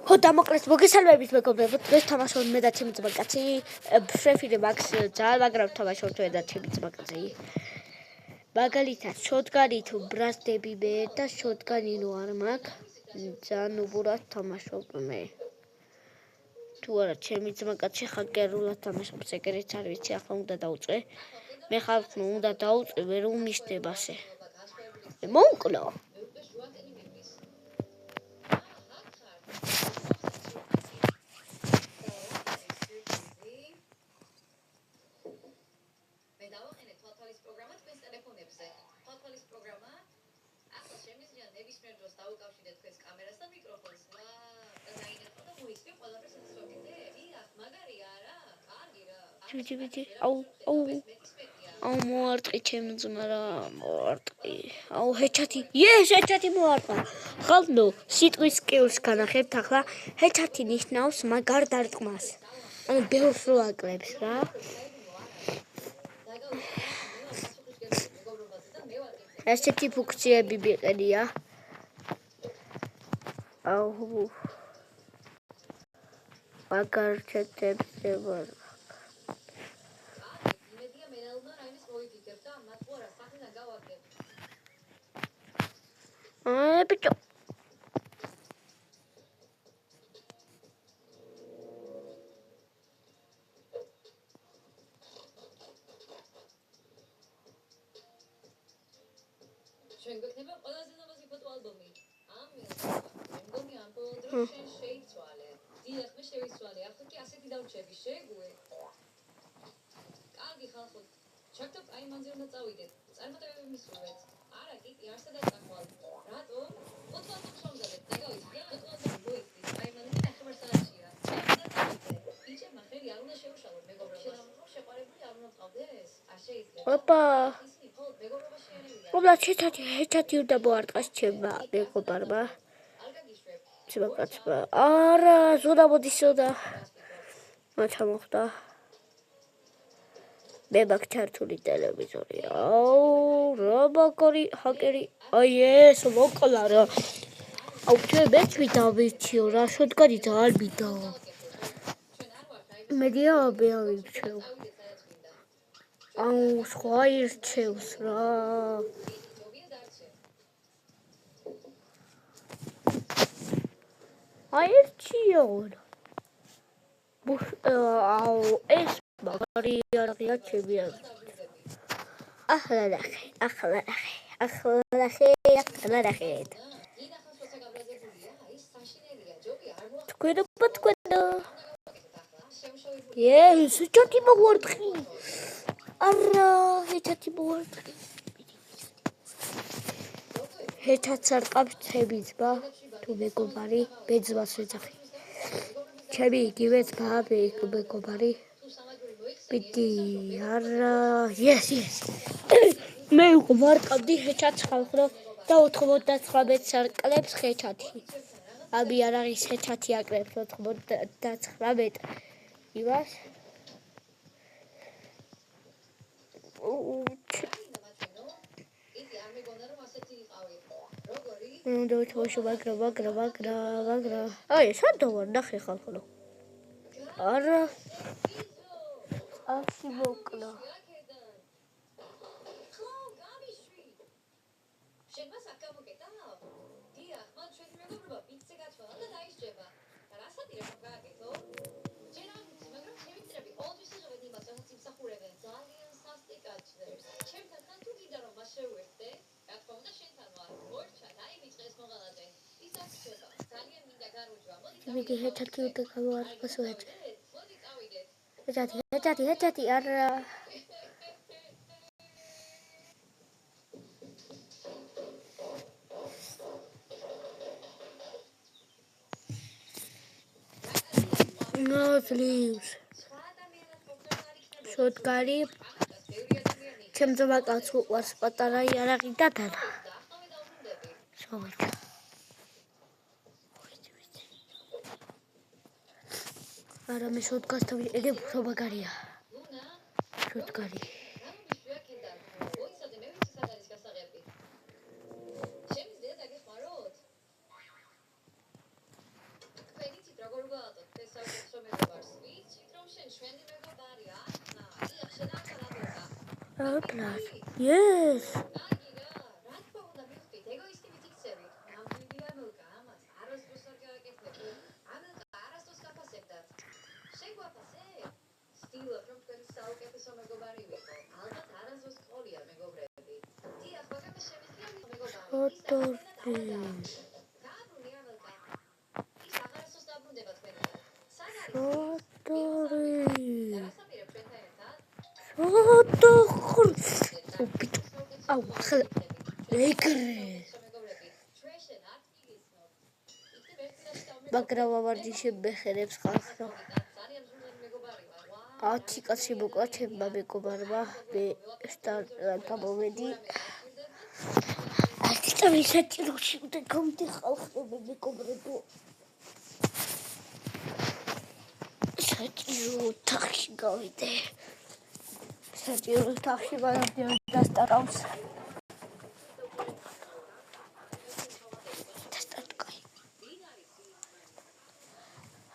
ხო დამოკლეს მოგესალმებით მეგობრებო დღეს თამაშობ მე და ჩემი ძმაკაცი ფრეფირე მაქს ძალიან მაგრამ თამაშობ მე და ჩემი ძმაკაცი მაგალითად შოტგანი თუ ბრასდები მე და შოტგანი რო არ მაქვს ძალიან უბრალოდ თამაშობ მე თუ არა ჩემი ძმაკაცი ხაკერულად თამაშობს ეგრეც არ ვიცი ახლა უნდა დაუწყე მე ხალხო უნდა დაუწყე ვერ უმისდება ასე მომკლო აუ მოარტყი ჩემი ძმა რა მოარტყი აუ ჰეჩათი ჰეჩათი მოარტყა ხალხო სიტყვის სკილს განახებთ ახლა ჰეჩათი ნიშნავს მაგარ დარტყმას ანუ ბევრს რო აკლებს რა ესეთი ფუნქციები მიყენია აუ მაგარ ჩეთებს ვარ bicho. Opa. Ola hechati უნდა მოარტყას ჩემმა მეგობარმა. ცბაკაცბა. არა, ზონა მოდისოდა. მოჩამოხდა. მე მაქვს ჩართული ტელევიზორი. აუ, რა მაგარი ჰაკერი. აი ეს მოკლა რა. აუ, ჩვენ მეც ვიდავიჩიო რა, შოტგანი ძალიან მიდავა. მედია ავირჩევ. აუ, სხვა ირჩევს რა. აირჩიონ. აუ, ეს მაგარი არაღია ჩემი აზრით. ახლა ნახე. თქვენო. ჰეჩათი მოვარტყი. არა, ჰეჩათი მოვარტყი. ჰეჩათს არ ყავს ჩემი ძმა თუ მეგობარი, ბეძმას ეძახი. ჩემი იგივე ძმა მეგობარი. პიტი, არა, yes. მე ვარტყავდი ჰეჩათს ხალხო და 99-ს არ კლებს ჰეჩათი. ამი არ არის ჰეჩათი აკლებს 99 იმას. უნდა ვთხოვო მაგრა. აი, სანდო ვარ ნახე ხალხო. არა. აში მოკლა. მიდი ჰეჩათი უნდა გავარკვევ ჰეჩათი არა no please შოტგანი ჩემ ძმაკაც უყვარს პატარა იარაღი და დანა შოვიდა არა მე შოტგასთან ვიყიდებ უფრო მაგარია შოტგანი Yes. მაგრამ ვარჯიშები ბეხერებს ხალხო. 10 კაცი მოკლა ჩემმა მეგობარმა, მე გამოვედი. ასეთი საჭიროში უნდა გამდი ხალხო მეგობრებო. საჭირო თახში გავიდე. საჭირო თახში მაგრამ დასტარავს.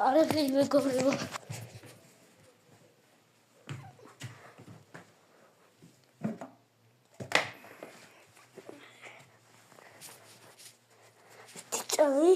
არა მეგობრებო. ტიჭარი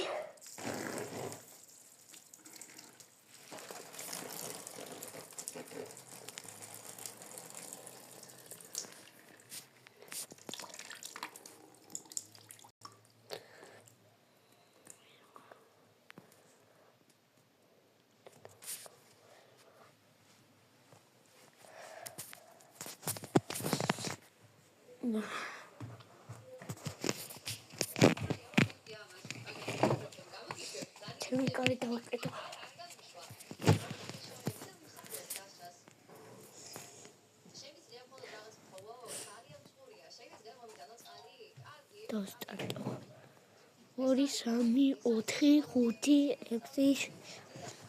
ჩემი კარი დავაკეთო. დავსტარტო. 2 3 4 5 6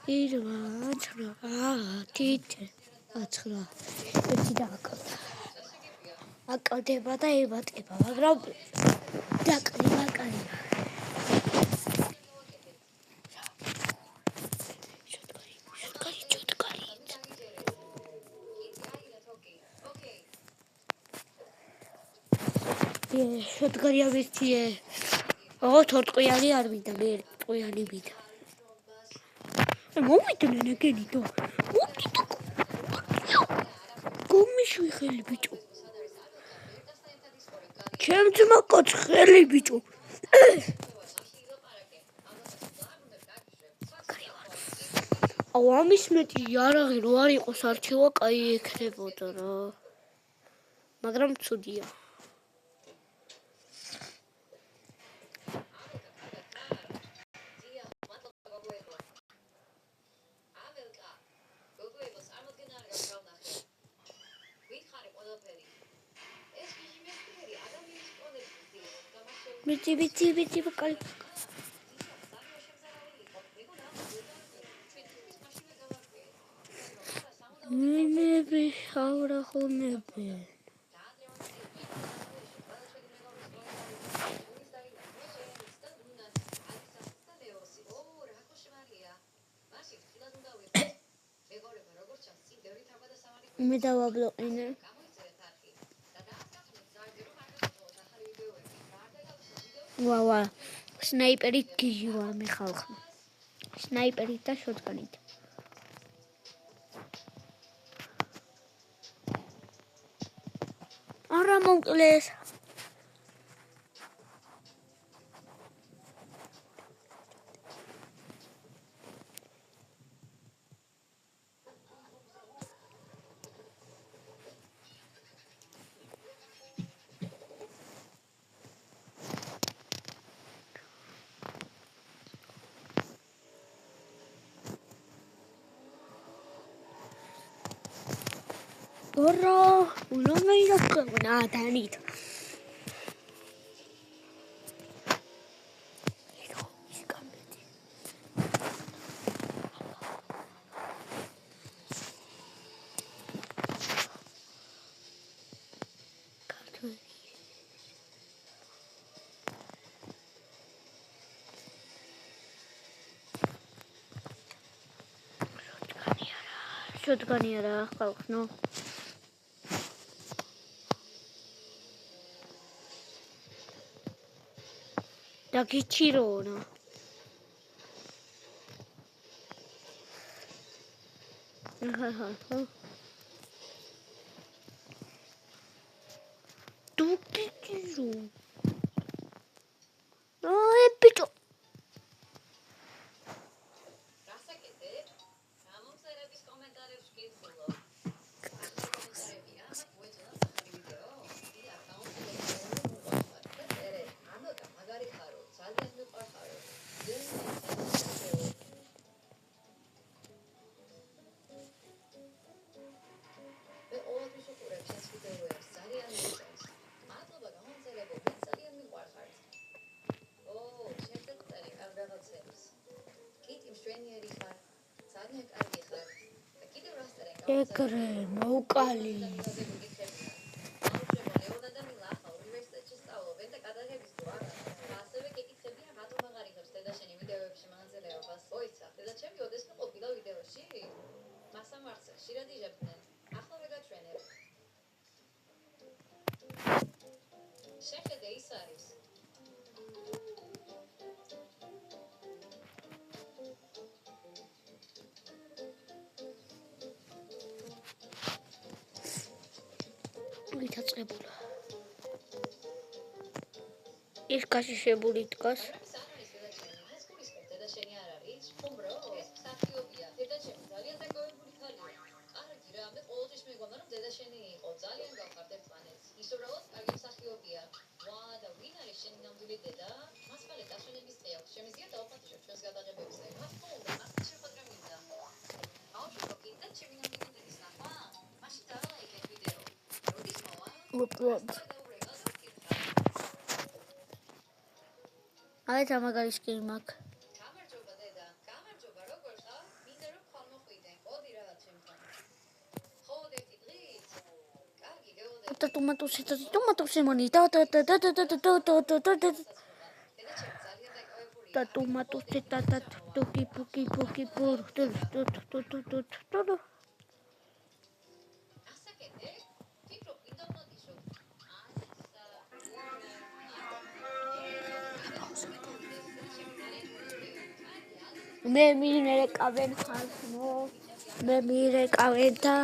7 8 9 ერთი დააკავდა. აკავდება და ებატება, მაგრამ დაკრივა კარი. შოთგარია ვისთიე. თორტყვიანი არ მინდა, მე ტყვიანი მინდა. მომიდნენ ეგენითო. გომიშვი ხელი ბიჭო. ჩემ ძმა კაც ხელი ბიჭო. ამის მეტი იარაღი რო არ იყოს არჩევა კაი ექნებოდა რა. მაგრამ ცუდია. Bici bakal. Nebe ahora nebe. Me daba bloquear. Wow, sniperit გიჟი ვარ მე ხალხო. სნაიპერით და შოტგანით. არა მომკლეს. Ora, non hai raccontato niente. შოდგანი არა ხალხს ნუ და გიჩირონა თუ გიჩირო აი ბიჭო ეგრე მოვკალი ვითაწყებულა ის გაშიშებული დგას აი თამაგარის კიმაკ ტომატოსი მონი და ტომატოსი და ტუკი პუკი პურ მე მირეკავენ ხალხო მე მირეკავენ და